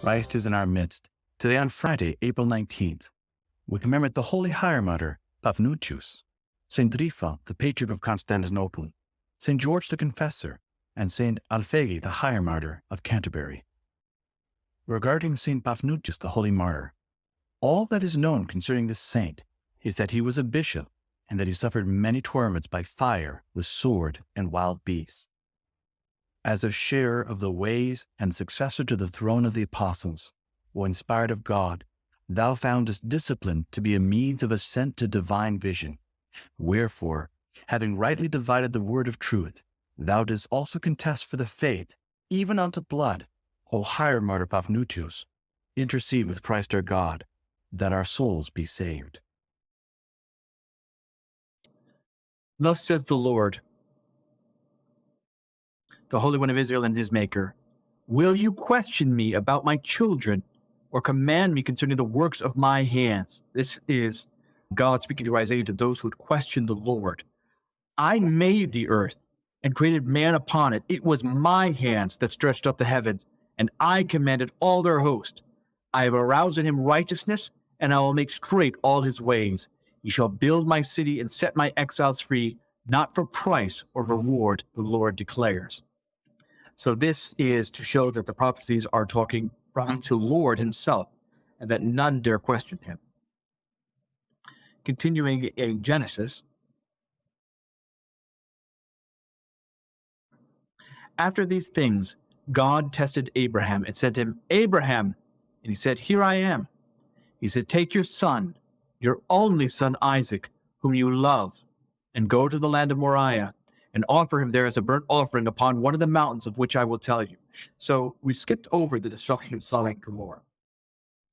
Christ is in our midst. Today on Friday, April 19th, we commemorate the holy Hieromartyr, Paphnutius, St. Tryphon, the Patriarch of Constantinople, St. George the Confessor, and St. Aelphege, the Hieromartyr of Canterbury. Regarding St. Paphnutius, the holy martyr, all that is known concerning this saint is that he was a bishop and that he suffered many torments by fire, with sword, and wild beasts. As a sharer of the ways and successor to the throne of the apostles, O inspired of God, thou foundest discipline to be a means of ascent to divine vision. Wherefore, having rightly divided the word of truth, thou didst also contest for the faith, even unto blood. O Hieromartyr Paphnutius, intercede with Christ our God, that our souls be saved. Thus says the Lord, the Holy One of Israel and his Maker, will you question me about my children, or command me concerning the works of my hands? This is God speaking to Isaiah, to those who would question the Lord. I made the earth and created man upon it. It was my hands that stretched up the heavens, and I commanded all their host. I have aroused in him righteousness, and I will make straight all his ways. He shall build my city and set my exiles free, not for price or reward, the Lord declares. So this is to show that the prophecies are talking from the Lord himself, and that none dare question him. Continuing in Genesis, after these things, God tested Abraham and said to him, Abraham, and he said, here I am. He said, take your son, your only son Isaac, whom you love, and go to the land of Moriah, and offer him there as a burnt offering upon one of the mountains of which I will tell you. So we skipped over the destruction of Sodom and Gomorrah,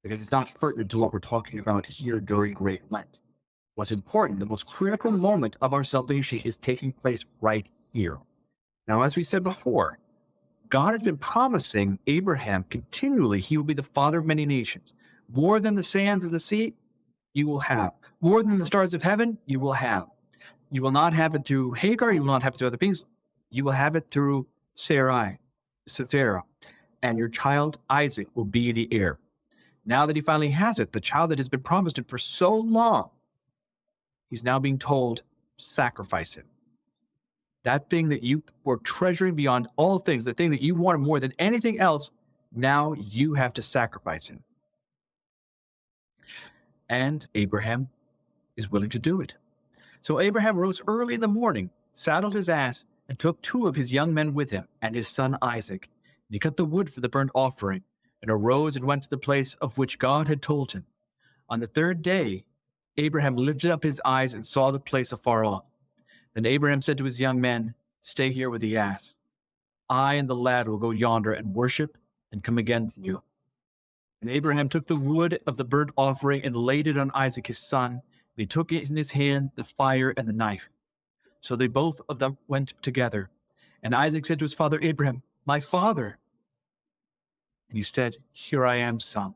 because it's not pertinent to what we're talking about here during Great Lent. What's important, the most critical moment of our salvation is taking place right here. Now, as we said before, God has been promising Abraham continually he will be the father of many nations. More than the sands of the sea, you will have. More than the stars of heaven, you will have. You will not have it through Hagar, you will not have it through other things. You will have it through Sarah, and your child Isaac will be the heir. Now that he finally has it, the child that has been promised him for so long, he's now being told, sacrifice him. That thing that you were treasuring beyond all things, the thing that you wanted more than anything else, now you have to sacrifice him. And Abraham is willing to do it. So Abraham rose early in the morning, saddled his ass, and took 2 of his young men with him, and his son Isaac. And he cut the wood for the burnt offering, and arose and went to the place of which God had told him. On the 3rd day, Abraham lifted up his eyes and saw the place afar off. Then Abraham said to his young men, stay here with the ass. I and the lad will go yonder and worship and come again to you. And Abraham took the wood of the burnt offering and laid it on Isaac his son. And he took in his hand the fire and the knife. So they both of them went together. And Isaac said to his father Abraham, my father. And he said, here I am, son.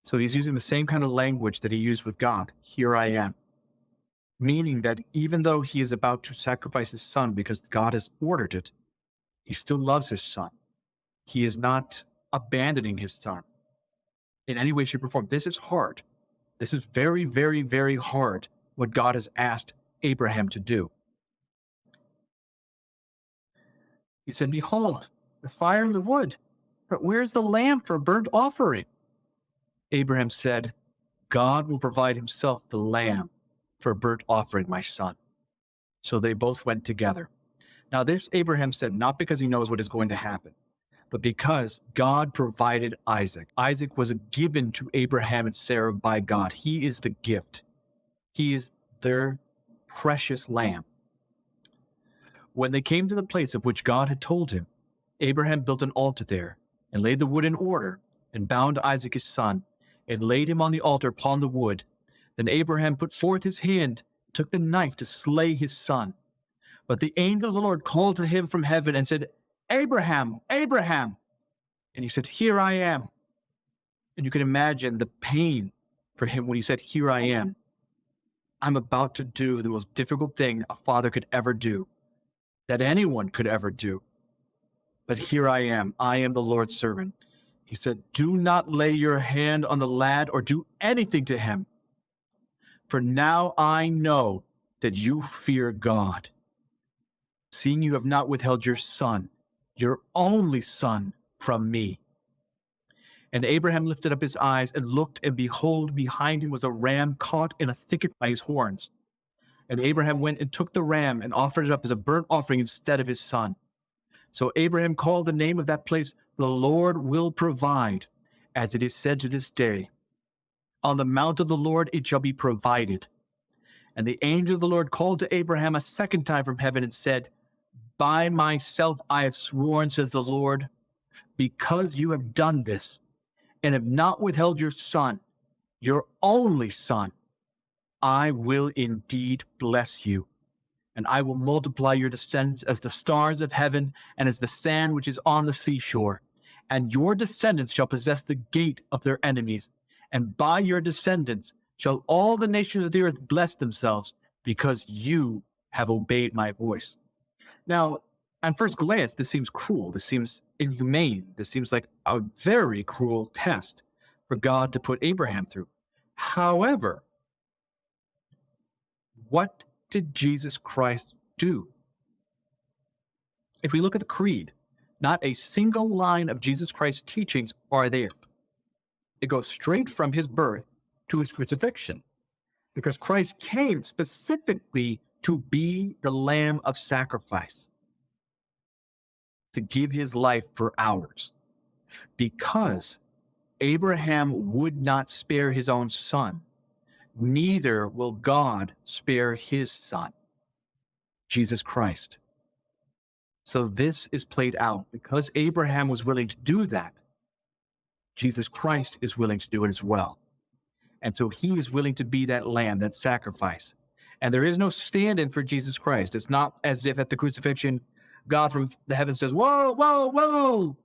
So he's using the same kind of language that he used with God. Here I am. Meaning that even though he is about to sacrifice his son because God has ordered it, he still loves his son. He is not abandoning his son in any way, shape, or form. This is hard. This is very, very, very hard, what God has asked Abraham to do. He said, behold, the fire and the wood, but where's the lamb for a burnt offering? Abraham said, God will provide himself the lamb for a burnt offering, my son. So they both went together. Now this Abraham said, not because he knows what is going to happen, but because God provided Isaac. Isaac was given to Abraham and Sarah by God. He is the gift. He is their precious lamb. When they came to the place of which God had told him, Abraham built an altar there and laid the wood in order and bound Isaac his son and laid him on the altar upon the wood. Then Abraham put forth his hand, took the knife to slay his son. But the angel of the Lord called to him from heaven and said, Abraham, Abraham. And he said, here I am. And you can imagine the pain for him when he said, here I am. I'm about to do the most difficult thing a father could ever do, that anyone could ever do. But here I am the Lord's servant. He said, do not lay your hand on the lad or do anything to him. For now I know that you fear God, seeing you have not withheld your son, your only son, from me. And Abraham lifted up his eyes and looked, and behold, behind him was a ram caught in a thicket by his horns. And Abraham went and took the ram and offered it up as a burnt offering instead of his son. So Abraham called the name of that place, the Lord will provide, as it is said to this day. On the mount of the Lord it shall be provided. And the angel of the Lord called to Abraham a second time from heaven and said, by myself I have sworn, says the Lord, because you have done this, and have not withheld your son, your only son, I will indeed bless you, and I will multiply your descendants as the stars of heaven and as the sand which is on the seashore. And your descendants shall possess the gate of their enemies, and by your descendants shall all the nations of the earth bless themselves, because you have obeyed my voice. Now, on first glance, this seems cruel. This seems inhumane. This seems like a very cruel test for God to put Abraham through. However, what did Jesus Christ do? If we look at the creed, not a single line of Jesus Christ's teachings are there. It goes straight from his birth to his crucifixion, because Christ came specifically to be the Lamb of sacrifice, to give his life for ours, because Abraham would not spare his own son. Neither will God spare his son, Jesus Christ. So this is played out. Because Abraham was willing to do that, Jesus Christ is willing to do it as well. And so he is willing to be that lamb, that sacrifice. And there is no stand-in for Jesus Christ. It's not as if at the crucifixion, God from the heavens says, whoa, whoa, whoa,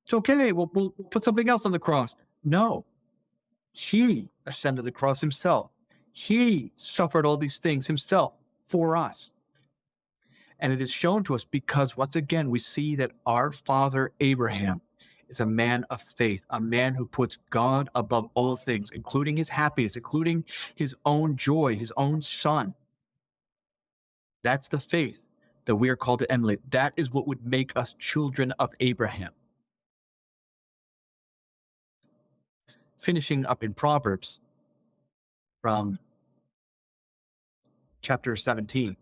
it's okay, we'll put something else on the cross. No. He ascended the cross himself. He suffered all these things himself for us. And it is shown to us because, once again, we see that our father Abraham is a man of faith, a man who puts God above all things, including his happiness, including his own joy, his own son. That's the faith that we are called to emulate. That is what would make us children of Abraham. Finishing up in Proverbs from chapter 17.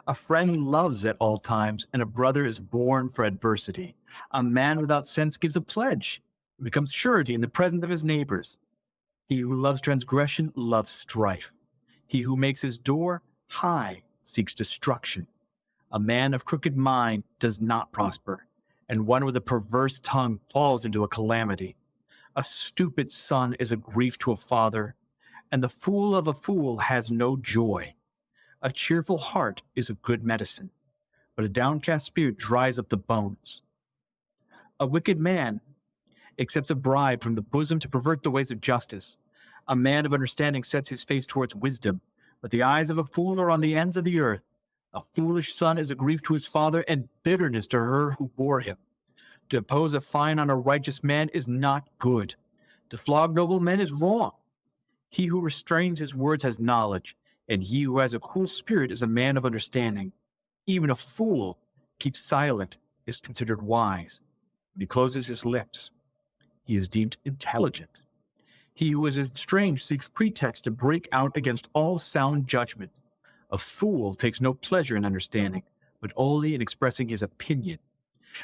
A friend loves at all times, and a brother is born for adversity. A man without sense gives a pledge, and becomes surety in the presence of his neighbors. He who loves transgression loves strife. He who makes his door high seeks destruction. A man of crooked mind does not prosper, and one with a perverse tongue falls into a calamity. A stupid son is a grief to a father, and the fool of a fool has no joy. A cheerful heart is a good medicine, but a downcast spirit dries up the bones. A wicked man accepts a bribe from the bosom to pervert the ways of justice. A man of understanding sets his face towards wisdom, but the eyes of a fool are on the ends of the earth. A foolish son is a grief to his father, and bitterness to her who bore him. To impose a fine on a righteous man is not good. To flog noble men is wrong. He who restrains his words has knowledge, and he who has a cool spirit is a man of understanding. Even a fool keeps silent is considered wise. When he closes his lips, he is deemed intelligent. He who is estranged seeks pretext to break out against all sound judgment. A fool takes no pleasure in understanding, but only in expressing his opinion.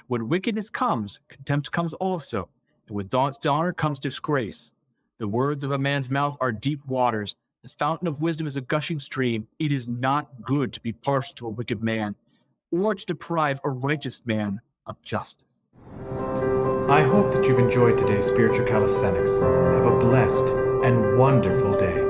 When wickedness comes, contempt comes also, and with dishonor comes disgrace. The words of a man's mouth are deep waters. The fountain of wisdom is a gushing stream. It is not good to be partial to a wicked man, or to deprive a righteous man of justice. I hope that you've enjoyed today's Spiritual Calisthenics. Have a blessed and wonderful day.